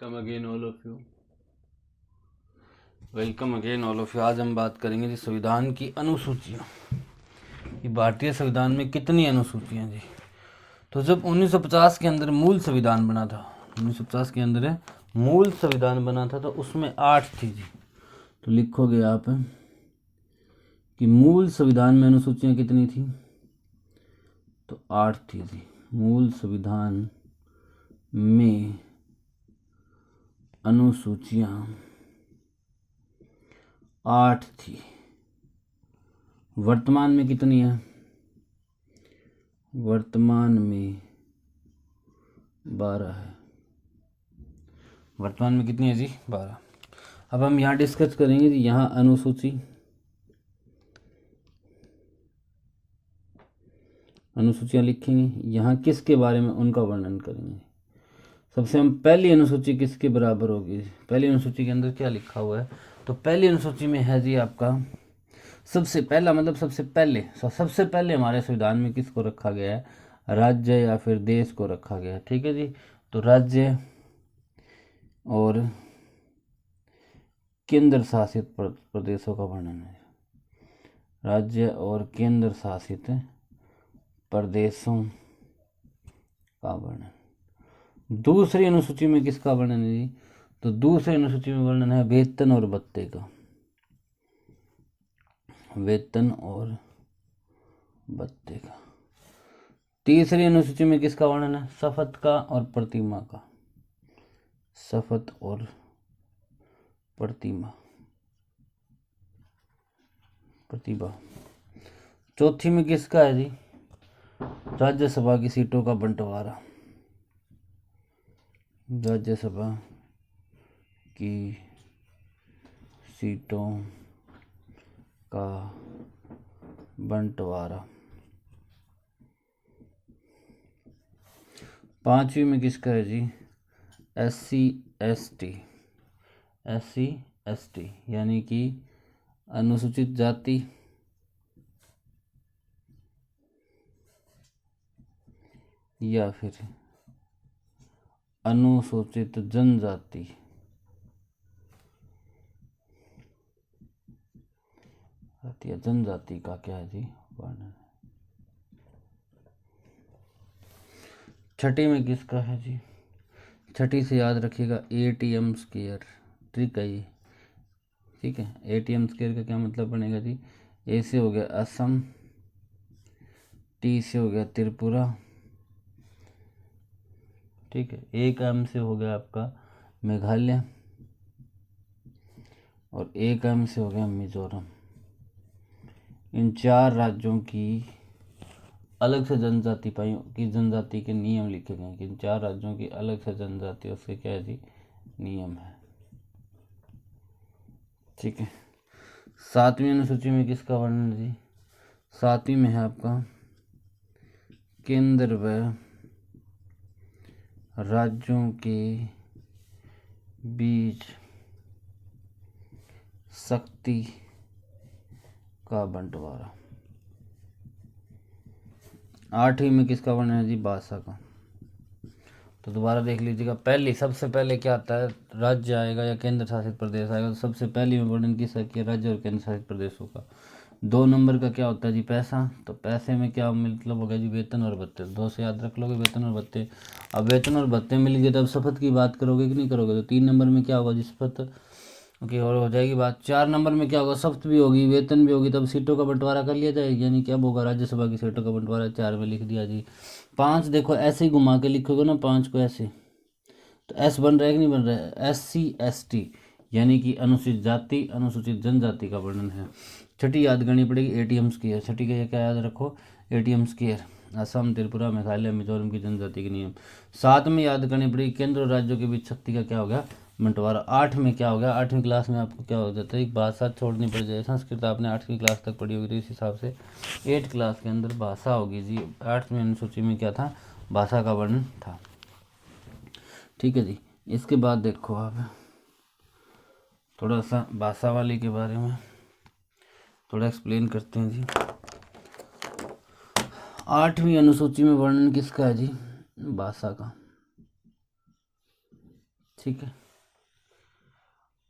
Welcome again all of you. Welcome again all of you. आज हम बात करेंगे जी संविधान की अनुसूचियाँ। ये भारतीय संविधान में कितनी अनुसूचियाँ जी? तो जब 1950 के अंदर मूल संविधान बना था, 1950 के अंदर मूल संविधान बना था तो उसमें 8 थी जी। तो लिखोगे आप कि मूल संविधान में अनुसूचियाँ कितनी थी? तो 8 थी जी। मूल संविधान में अनुसूचियाँ 8 थी। वर्तमान में कितनी है? वर्तमान में 12 है। वर्तमान में कितनी है जी? 12। अब हम यहाँ डिस्कस करेंगे जी। यहाँ अनुसूचियाँ लिखेंगे। यहाँ किसके बारे में उनका वर्णन करेंगे। सबसे हम पहली अनुसूची किसके बराबर होगी? पहली अनुसूची के अंदर क्या लिखा हुआ है? तो पहली अनुसूची में है जी आपका सबसे पहला, मतलब सबसे पहले हमारे संविधान में किसको रखा गया है? राज्य या फिर देश को रखा गया है। ठीक है जी। तो राज्य और केंद्र शासित प्रदेशों का वर्णन है। राज्य और केंद्र शासित प्रदेशों का वर्णन। दूसरी अनुसूची में किसका वर्णन है जी? तो दूसरी अनुसूची में वर्णन है वेतन और भत्ते का। वेतन और भत्ते का। तीसरी अनुसूची में किसका वर्णन है? शपथ का और प्रतिमा का। शपथ और प्रतिभा। चौथी में किसका है जी? राज्यसभा की सीटों का बंटवारा। राज्यसभा की सीटों का बंटवारा। पांचवी में किसका है जी? SC ST यानी कि अनुसूचित जाति या फिर अनुसूचित जनजाति। जनजाति का क्या है जी? वर्णन। छठी में किसका है जी? छठी से याद रखिएगा ATM स्क्वायर। ट्रिक है ये। ठीक है। ATM स्क्वायर का क्या मतलब बनेगा जी? A से हो गया असम, T से हो गया त्रिपुरा, ठीक है। एक M से हो गया आपका मेघालय और एक M से हो गया मिजोरम। इन 4 राज्यों की अलग से जनजाति के नियम लिखे गए कि इन 4 राज्यों की अलग से जनजाति, उसके क्या है जी? नियम है। ठीक है। 7वीं अनुसूची में किसका वर्णन जी? 7वीं में है आपका केंद्र व राज्यों के बीच शक्ति का बंटवारा। 8वीं में किसका वर्णन है जी? भाषा का। तो दोबारा देख लीजिएगा। सबसे पहले क्या आता है? राज्य आएगा या केंद्र शासित प्रदेश आएगा। तो सबसे पहले में वर्णन किसका किया? राज्य और केंद्र शासित प्रदेशों का। 2 नंबर का क्या होता है जी? पैसा। तो पैसे में क्या मतलब हो गया जी? वेतन और भत्ते। 2 से याद रख लोगे वेतन और भत्ते। अब वेतन और भत्ते मिल गए तो अब शपथ की बात करोगे कि नहीं करोगे? तो 3 नंबर में क्या होगा जी? शपथ। ओके, और हो जाएगी बात। 4 नंबर में क्या होगा? शपथ भी होगी, वेतन भी होगी, तब सीटों का बंटवारा कर लिया जाएगा। यानी क्या होगा? राज्यसभा की सीटों का बंटवारा 4 में लिख दिया जी। 5 देखो ऐसे ही घुमा के लिखोगे ना, 5 को ऐसे, तो S बन रहा है कि नहीं बन रहा है? SC ST यानी कि अनुसूचित जाति, अनुसूचित जनजाति का वर्णन है। छठी याद करनी पड़ेगी ATM स्क्वायर। छठी का क्या याद रखो? ATM square. असम, त्रिपुरा, मेघालय, मिजोरम की जनजाति के नियम। 7 में याद करनी पड़ेगी केंद्र और राज्यों के बीच शक्ति का क्या हो गया? बंटवारा। 8 में क्या हो गया? 8वीं क्लास में आपको क्या हो जाता है? एक भाषा छोड़नी पड़ जाए। संस्कृत आपने 8वीं क्लास तक पढ़ी होगी, तो इस हिसाब से 8 क्लास के अंदर भाषा होगी जी। 8वीं अनुसूची में क्या था? भाषा का वर्णन था। ठीक है जी। इसके बाद देखो आप थोड़ा सा भाषा वाली के बारे में थोड़ा एक्सप्लेन करते हैं जी। 8वीं अनुसूची में वर्णन किसका है जी? भाषा का। ठीक है।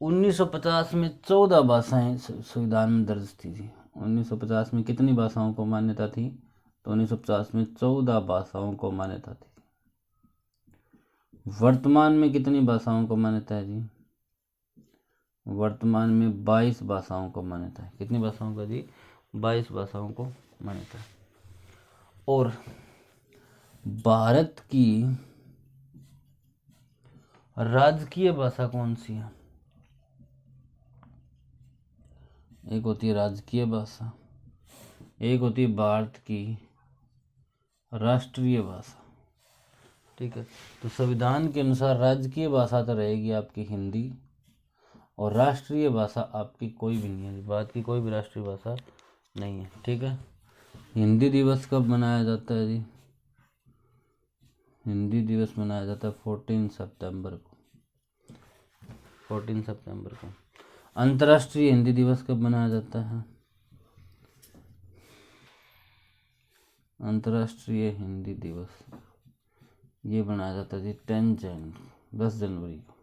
1950 में 14 भाषाएं संविधान में दर्ज थी जी। 1950 में कितनी भाषाओं को मान्यता थी? तो 1950 में 14 भाषाओं को मान्यता थी। वर्तमान में कितनी भाषाओं को मान्यता है जी? वर्तमान में 22 भाषाओं को मान्यता है। कितनी भाषाओं का जी? 22 भाषाओं को मान्यता है। और भारत की राजकीय भाषा कौन सी है? एक होती है राजकीय भाषा, एक होती है भारत की राष्ट्रीय भाषा। ठीक है, तो संविधान के अनुसार राजकीय भाषा तो रहेगी आपकी हिंदी, और राष्ट्रीय भाषा आपकी कोई भी नहीं है। भारत की कोई भी राष्ट्रीय भाषा नहीं है। ठीक है। हिंदी दिवस कब मनाया जाता है जी? हिंदी दिवस मनाया जाता है 14 सितंबर को। 14 सितंबर को। अंतर्राष्ट्रीय हिंदी दिवस कब मनाया जाता है? अंतर्राष्ट्रीय हिंदी दिवस ये मनाया जाता है जी 10 जनवरी को।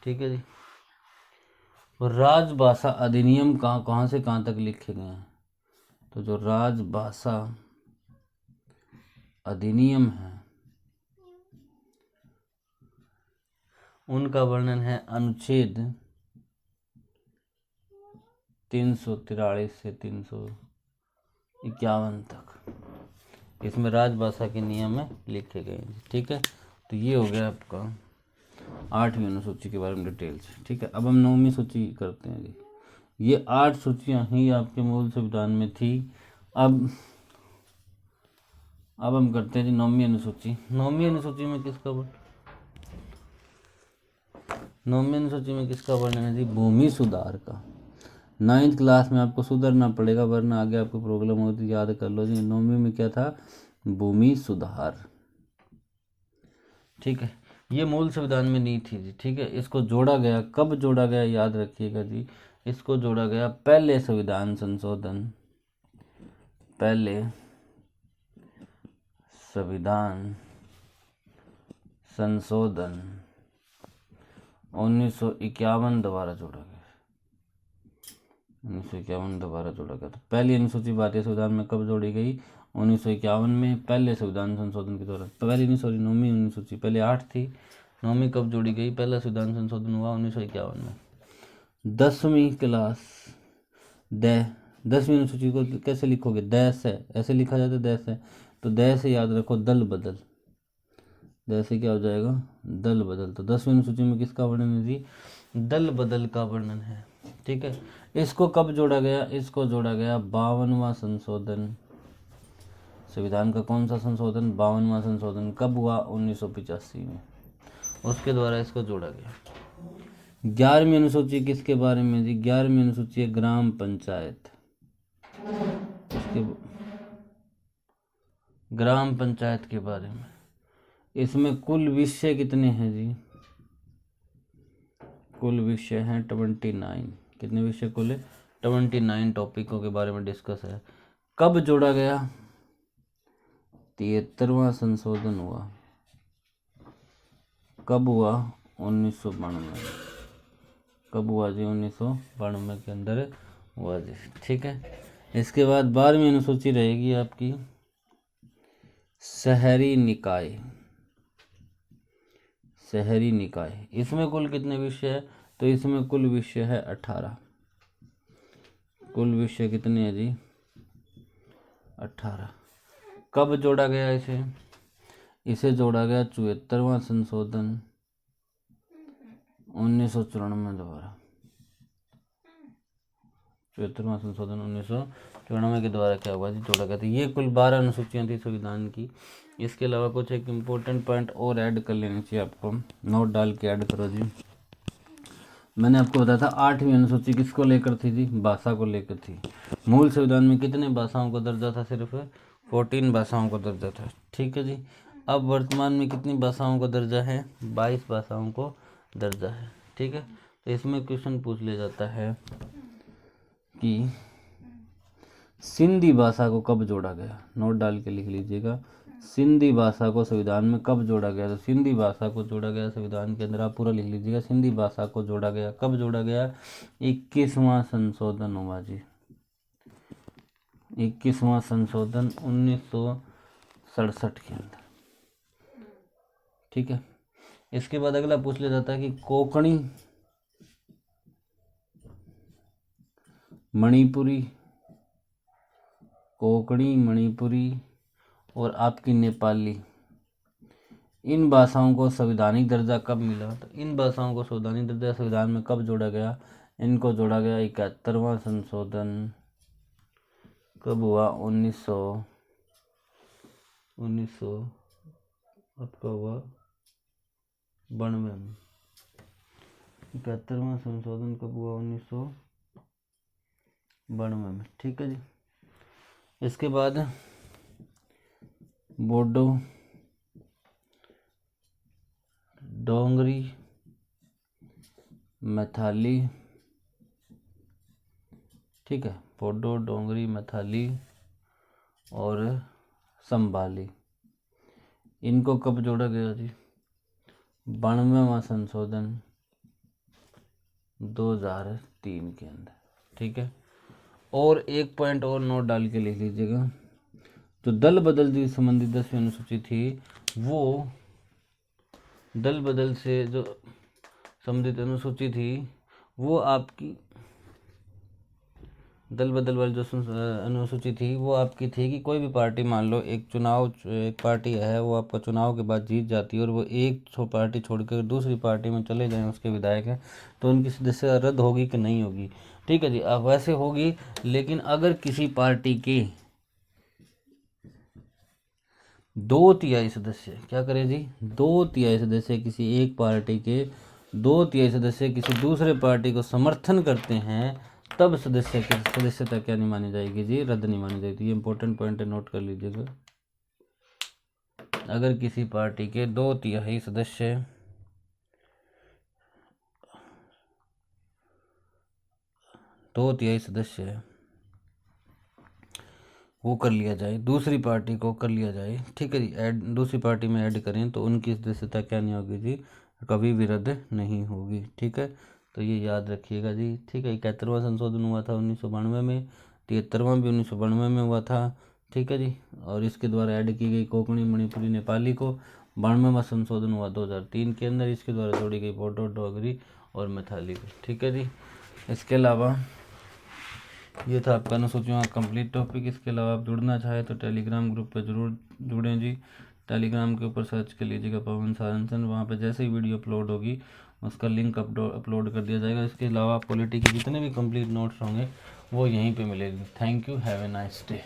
ठीक है जी। और राजभाषा अधिनियम कहाँ से कहाँ तक लिखे गए हैं? तो जो राजभाषा अधिनियम है उनका वर्णन है अनुच्छेद 343 से 351 तक। इसमें राजभाषा के नियम में लिखे गए हैं। ठीक है, तो ये हो गया आपका 8वीं अनुसूची के बारे में डिटेल से। ठीक है, अब हम 9वीं सूची करते हैं जी। ये 8 सूचियां ही आपके मूल संविधान में थी। अब हम करते हैं जी 9वीं अनुसूची। 9वीं अनुसूची में किसका वर्णन है जी? भूमि सुधार का। 9th क्लास में आपको सुधरना पड़ेगा, वरना आगे आपको प्रॉब्लम होती, याद कर लो जी। 9वीं में क्या था? भूमि सुधार। ठीक है, ये मूल संविधान में नहीं थी जी। ठीक है, इसको जोड़ा गया, कब जोड़ा गया याद रखिएगा जी। इसको जोड़ा गया पहले संविधान संशोधन 1951 दोबारा जोड़ा गया। 1951 दोबारा जोड़ा गया। तो पहली अनुसूची भारतीय संविधान में कब जोड़ी गई? 1951 में, पहले संविधान संशोधन के दौरान। पहली नहीं, सॉरी, 9वीं अनुसूची। पहले 8 थी, 9वीं कब जोड़ी गई? पहला संविधान संशोधन हुआ 1951 में। 10वीं क्लास 10वीं अनुसूची को कैसे लिखोगे? द से, ऐसे लिखा जाता है, द से। तो द से याद रखो दल बदल। द से क्या हो जाएगा? दल बदल। तो 10वीं अनुसूची में किसका वर्णन है जी? दल बदल का वर्णन है। ठीक है, इसको कब जोड़ा गया? इसको जोड़ा गया 52वां संशोधन। संविधान का कौन सा संशोधन? 52वां संशोधन कब हुआ? 1985 में। उसके द्वारा इसको जोड़ा गया। 11वीं अनुसूची किसके बारे में जी? 11वीं अनुसूची है ग्राम पंचायत। ग्राम पंचायत के बारे में। इसमें कुल विषय कितने हैं जी? कुल विषय हैं 29। कितने विषय कुल है? 29 टॉपिकों के बारे में डिस्कस है। कब जोड़ा गया? 73वां संशोधन हुआ। कब हुआ? 1992। कब हुआ जी? 1992 के अंदर हुआ जी। ठीक है, इसके बाद 12वीं अनुसूची रहेगी आपकी शहरी निकाय। शहरी निकाय, इसमें कुल कितने विषय है? तो इसमें कुल विषय है 18। कुल विषय कितने हैं जी? 18। कब जोड़ा गया इसे जोड़ा गया 74वां संशोधन 1994 द्वारा। 74वां संशोधन 1994 के द्वारा क्या हुआ जी? जोड़ा गया। तो ये कुल 12 अनुसूचियां थी संविधान की। इसके अलावा कुछ एक इम्पोर्टेंट पॉइंट और ऐड कर लेने चाहिए आपको, नोट डाल के ऐड करो जी। मैंने आपको बताया था 8वीं अनुसूची किसको लेकर थी जी? भाषा को लेकर थी। मूल संविधान में कितने भाषाओं का दर्जा था? सिर्फ 14 भाषाओं का दर्जा था। ठीक है जी। अब वर्तमान में कितनी भाषाओं का दर्जा है? 22 भाषाओं को दर्जा है। ठीक है, तो इसमें क्वेश्चन पूछ लिया जाता है कि सिंधी भाषा को कब जोड़ा गया? नोट डाल के लिख लीजिएगा। सिंधी भाषा को संविधान में कब जोड़ा गया? तो सिंधी भाषा को जोड़ा गया संविधान के अंदर, आप पूरा लिख लीजिएगा। सिंधी भाषा को जोड़ा गया, कब जोड़ा गया? 21वां संशोधन हुआ जी, 21वां संशोधन 1967 के अंदर, ठीक है। इसके बाद अगला पूछ लिया जाता है कि कोंकणी, मणिपुरी, कोंकणी, मणिपुरी और आपकी नेपाली, इन भाषाओं को संवैधानिक दर्जा कब मिला? तो इन भाषाओं को संवैधानिक दर्जा संविधान में कब जोड़ा गया? इनको जोड़ा गया 71वां संशोधन, कब हुआ? 1900 आपका हुआ 92 में। 71वां संशोधन कब हुआ? 1992 में, ठीक है जी। इसके बाद बोडो, डोंगरी, मैथाली, ठीक है, बोडो, डोंगरी, मैथाली और संभाली, इनको कब जोड़ा गया जी? 92वां संशोधन 2003 के अंदर, ठीक है। और एक पॉइंट और नोट डाल के लिख लीजिएगा, जो दल बदल से संबंधित 10वीं अनुसूची थी, वो दल बदल से जो संबंधित अनुसूची थी, वो आपकी दल बदल वाली जो अनुसूची थी वो आपकी थी कि कोई भी पार्टी, मान लो एक पार्टी है, वो आपका चुनाव के बाद जीत जाती है और वो एक पार्टी छोड़कर दूसरी पार्टी में चले जाएं उसके विधायक हैं, तो उनकी सदस्यता रद्द होगी कि नहीं होगी? ठीक है जी, अब वैसे होगी, लेकिन अगर किसी पार्टी के 2/3 सदस्य, क्या करें जी, 2/3 सदस्य, किसी एक पार्टी के 2/3 सदस्य किसी दूसरे पार्टी को समर्थन करते हैं, तब सदस्यता क्या नहीं मानी जाएगी जी? रद्द नहीं मानी जाएगी। ये इंपॉर्टेंट पॉइंट है, नोट कर लीजिएगा। अगर किसी पार्टी के 2/3 सदस्य वो कर लिया जाए, दूसरी पार्टी को कर लिया जाए, ठीक है जी, दूसरी पार्टी में ऐड करें, तो उनकी सदस्यता क्या नहीं होगी जी? कभी भी रद्द नहीं होगी, ठीक है। तो ये याद रखिएगा जी, ठीक है। 71वां संशोधन हुआ था 1992 में, 73वां भी 1992 में हुआ था, ठीक है जी। और इसके द्वारा ऐड की गई कोंकणी, मणिपुरी, नेपाली को 92वां संशोधन हुआ 2003 के अंदर, इसके द्वारा जोड़ी गई बोडो, डोगरी और मैथाली को, ठीक है जी। इसके अलावा ये था आपका अनुसूचियों का कंप्लीट टॉपिक। इसके अलावा आप जुड़ना चाहें तो टेलीग्राम ग्रुप पे जरूर जुड़ें जी। टेलीग्राम के ऊपर सर्च कर लीजिएगा पवन सारंगसन, वहाँ पे जैसे ही वीडियो अपलोड होगी उसका लिंक अपलोड कर दिया जाएगा। इसके अलावा पॉलिटी के जितने भी कंप्लीट नोट्स होंगे वो यहीं पे मिलेंगे। Thank you, have a nice day.